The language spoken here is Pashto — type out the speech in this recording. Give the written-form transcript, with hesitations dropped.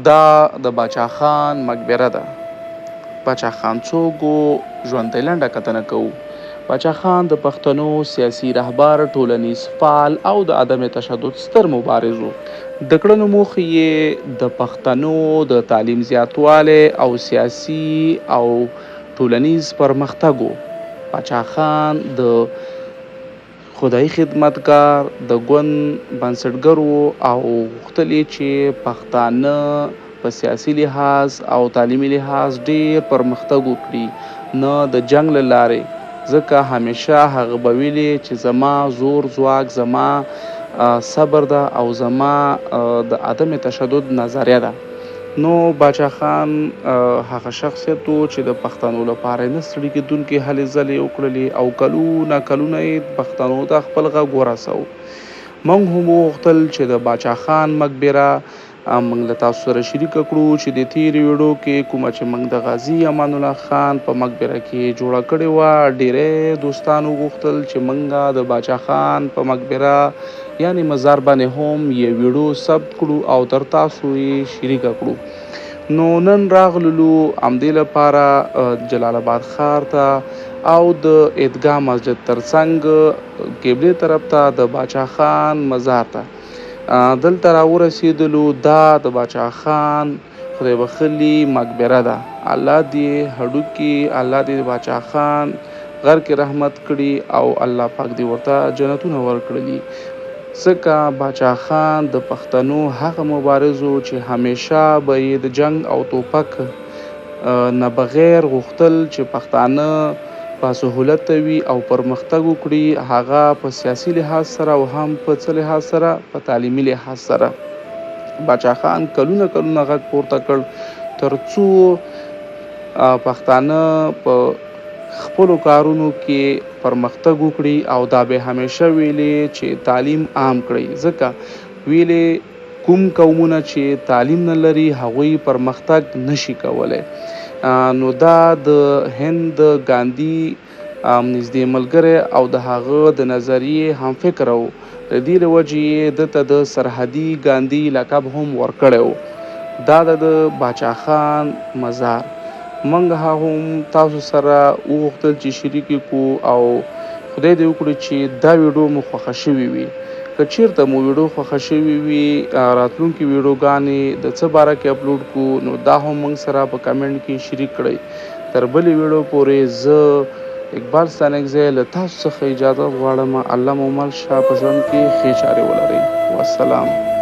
دا د باچا خان مقبره ده. باچا خان څوک و؟ ژوندۍ لنډه کتنه کوو. باچا خان د پښتنو سیاسي رهبر، ټولنیز فعال او د عدم تشدد ستر مبارز و. د کړنو موخې یې د پښتنو د تعلیم زیاتوالی او سیاسي او ټولنیز پرمختګ و. باچا خان د خدای خدمتګار، د ګوند بنسټګر و او غوښتل یې چې پښتانه په سیاسي لحاظ او تعلیمي لحاظ ډیر پرمختګ وکړي، نه د جنگ له لارې، ځکه همیشه هغه به ویلي چې زما زور ځواک زما صبر ده او زما د عدم تشدد نظریه ده. نو باچا خان هغه شخصیت و چې د پښتنو لپاره نه ستړي کېدونکې هلې ځلې وکړلې او کلونه یې پښتنو ته خپل غږ ورسو. موږ هم وغوښتل چې د باچا خان مقبره موږ له تاسو سره شریکه کړو چې د تېرې ویډیو کې کومه چې موږ د غازي امان الله خان په مقبره کې جوړه کړې وه، ډېری دوستانو وغوښتل چې موږ د باچا خان په مقبره یعنی مزار باندې هم یو ویډیو ثبت کړو او تر تاسو یې شریکه کړو. نو نن راغللو همدې لپاره جلال آباد ښار ته او د عیدګاه مسجد ترڅنګ قبلې طرف ته د باچا خان مزار ته دلته راورسېدلو. دا د باچا خان خدای بخلي مقبره ده. الله دې هډوکي، الله دې د باچا خان غر کې رحمت کړي او الله پاک دې ورته جنتونه ورکړي، ځکه باچا خان د پښتنو هغه مبارز و چې همیشه به یې د جنگ او توپک نه بغیر غوښتل چې پښتانه په سهولت وي او پرمختګ وکړي، هغه په سیاسي لحاظ سره او هم په څه لحاظ سره، په تعلیمي لحاظ سره. باچا خان کلونه غږ پورته کړ تر څو پښتانه په خپلو کارونو کې پرمختګ وکړي او دا به همیشه ویلي چې تعلیم عام کړئ، ځکه ویلي کوم قومونه چې تعلیم نه لري هغوی پرمختګ نشي کولی. نو دا د هند ګاندي نږدې ملګری او د هغه د نظریې هم فکر و، د دې له وجې یې دته د سرحدي ګاندي لقب هم ورکړی و. دا د باچا خان مزار موږ هم تاسو سره وغوښتل چې شریک کړو او خدای دې وکړي چې دا ویډیو مو خوښه شوې وي. که چیرته مو ویډیو خوښه شوې وي، راتلونکي ویډیوګانې د څه باره کې اپلوډ کړو، نو دا هم موږ سره په کمنټ کې شریک کړئ. تر بلې ویډیو پورې زه اقبال ستانکزی له تاسو څخه اجازه غواړم. الله مو مل شه، په ژوند کې ښې چارې ولرئ. والسلام.